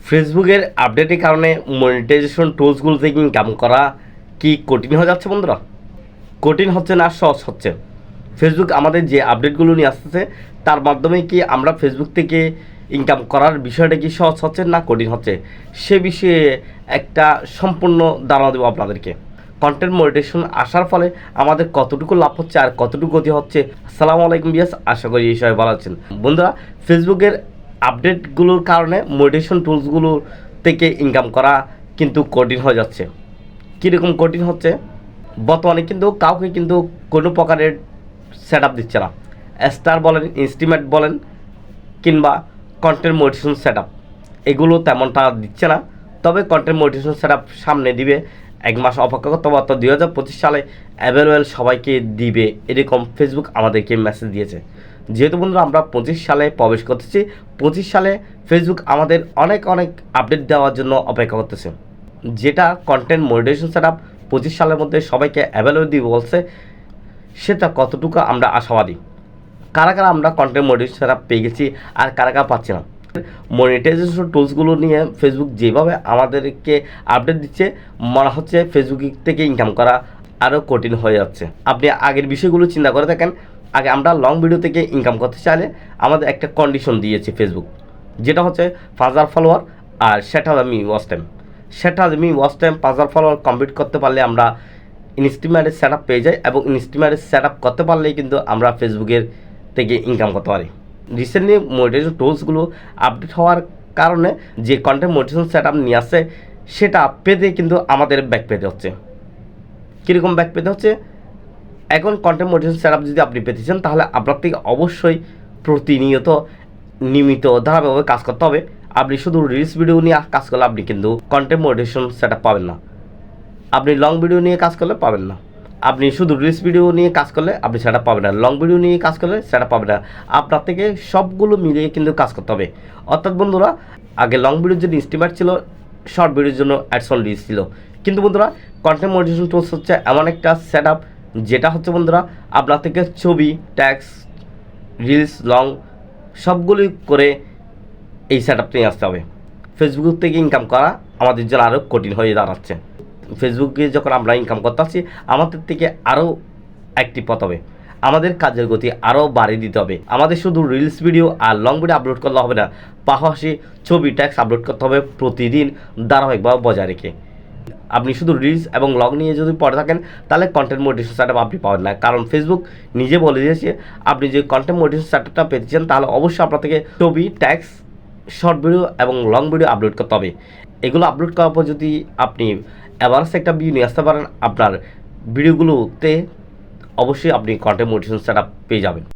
ফেসবুকের আপডেটের কারণে মনিটাইজেশন টুলসগুলো থেকে ইনকাম করা কি কঠিন হয়ে যাচ্ছে বন্ধুরা? কঠিন হচ্ছে না, সহজ হচ্ছে। ফেসবুক আমাদের যে আপডেটগুলো নিয়ে আসতেছে তার মাধ্যমে কি আমরা ফেসবুক থেকে ইনকাম করার বিষয়টা কি সহজ হচ্ছে না কঠিন হচ্ছে, সে বিষয়ে একটা সম্পূর্ণ ধারণা দেবো আপনাদেরকে। কন্টেন্ট মনিটাইজেশন আসার ফলে আমাদের কতটুকু লাভ হচ্ছে আর কতটুকু ক্ষতি হচ্ছে। আসসালামু আলাইকুম বিয়াস, আশা করি এই সবাই ভালো আছেন। বন্ধুরা, ফেসবুকের আপডেটগুলোর কারণে মনিটাইজেশন টুলসগুলো থেকে ইনকাম করা কিন্তু কঠিন হয়ে যাচ্ছে। কীরকম কঠিন হচ্ছে? বর্তমানে কিন্তু কাউকে কিন্তু কোনো প্রকারের সেট আপ দিচ্ছে না। স্টার বলেন, ইনস্টিমেট বলেন, কিংবা কন্টেন্ট মনিটাইজেশন সেট আপ, এগুলো তেমনটা দিচ্ছে না। তবে কন্টেন্ট মনিটাইজেশন সেট আপ সামনে দিবে, 1 মাস অপেক্ষা করতে হবে, অর্থাৎ 2025 সালে অ্যাভেলেবেল সবাইকে দিবে, এরকম ফেসবুক আমাদেরকে মেসেজ দিয়েছে। যেহেতু বন্ধুরা আমরা 25 সালে প্রবেশ করতেছি, 25 সালে ফেসবুক আমাদের অনেক আপডেট দেওয়ার জন্য অপেক্ষা করতেছে। যেটা কন্টেন্ট মনিটাইজেশন সেট আপ 25 সালের মধ্যে সবাইকে অ্যাভেলেবেল দিবে বলছে, সেটা কতটুকু আমরা আশাবাদী? কারা আমরা কন্টেন্ট মনিটাইজেশন সেট আপ পেয়ে গেছি আর কারা পাচ্ছি না? মনিটাইজেশন টুলসগুলো নিয়ে ফেসবুক যেভাবে আমাদেরকে আপডেট দিচ্ছে, মনে হচ্ছে ফেসবুক থেকে ইনকাম করা আরও কঠিন হয়ে যাচ্ছে। আপনি আগের বিষয়গুলো চিন্তা করে দেখেন। আগে আমরা লং ভিডিও থেকে ইনকাম করতে চাইলে আমাদের একটা কন্ডিশন দিয়েছে ফেসবুক, যেটা হচ্ছে 5000 ফলোয়ার আর 60,000 me watch time. 60,000 me watch time 5000 follower complete করতে পারলে আমরা ইনস্টিমেটের সেট আপ পেয়ে যাই, এবং ইনস্টিমেটের সেট আপ করতে পারলেই কিন্তু আমরা ফেসবুকের থেকে ইনকাম করতে পারি। রিসেন্টলি মনিটাইজেশন টুলসগুলো আপডেট হওয়ার কারণে যে কন্টেন্ট মনিটাইজেশন সেট আপ নিয়ে আসছে, সেটা পেতে কিন্তু আমাদের ব্যাক পেতে হচ্ছে। কীরকম ব্যাক পেতে হচ্ছে? এখন কন্টেন্ট মনিটাইজেশন সেট আপ যদি আপনি পেতে চান, তাহলে আপনার থেকে অবশ্যই প্রতিনিয়ত নিয়মিত ধারাবাহিকভাবে কাজ করতে হবে। আপনি শুধু রিলস ভিডিও নিয়ে কাজ করলে আপনি কিন্তু কন্টেন্ট মনিটাইজেশন সেট আপ পাবেন না। আপনি লং ভিডিও নিয়ে কাজ করলে পাবেন না। আপনি শুধু রিলস ভিডিও নিয়ে কাজ করলে আপনি সেটা পাবেন না। লং ভিডিও নিয়ে কাজ করলে সেটা পাবেন না। আপনার থেকে সবগুলো মিলিয়ে কিন্তু কাজ করতে হবে। অর্থাৎ বন্ধুরা, আগে লং ভিডিওর জন্য স্টিমার ছিল, শর্ট ভিডিওর জন্য অ্যাডসন রিলস ছিল। কিন্তু বন্ধুরা, কন্টেন্ট মনিটাইজেশন টুলস হচ্ছে এমন একটা সেট আপ, যেটা হচ্ছে বন্ধুরা আপনার থেকে ছবি, ট্যাক্স, রিলস, লং সবগুলোই করে এই সেট আপটা নিয়ে আসতে হবে। ফেসবুক থেকে ইনকাম করা আমাদের জন্য আরও কঠিন হয়ে দাঁড়াচ্ছে। ফেসবুকে যখন আমরা ইনকাম করতে আসছি, আমাদের থেকে আরও অ্যাক্টিভ হতে হবে, আমাদের কাজের গতি আরও বাড়িয়ে দিতে হবে। আমাদের শুধু রিলস ভিডিও আর লং ভিডিও আপলোড করলে হবে না, পাশাপাশি ছবি, ট্যাক্স আপলোড করতে হবে প্রতিদিন ধারাবাহিকভাবে বজায় রেখে। আপনি শুধু রিলস এবং লং নিয়ে যদি পড়ে থাকেন, তাহলে কন্টেন্ট মনিটাইজেশন সেট আপ আপনি পাবেন না। কারণ ফেসবুক নিজে বলে দিয়েছে, আপনি যে কন্টেন্ট মনিটাইজেশন সেট আপটা পেতে চান, তাহলে অবশ্যই আপনার থেকে ছবি, ট্যাক্স, শর্ট ভিডিও এবং লং ভিডিও আপলোড করতে হবে। এগুলো আপলোড করার পর যদি আপনি অ্যাভারেজ একটা ভিউ নিয়ে আসতে পারেন আপনার ভিডিওগুলোতে, অবশ্যই আপনি কন্টেন্ট মনিটাইজেশন সেট আপ পেয়ে যাবেন।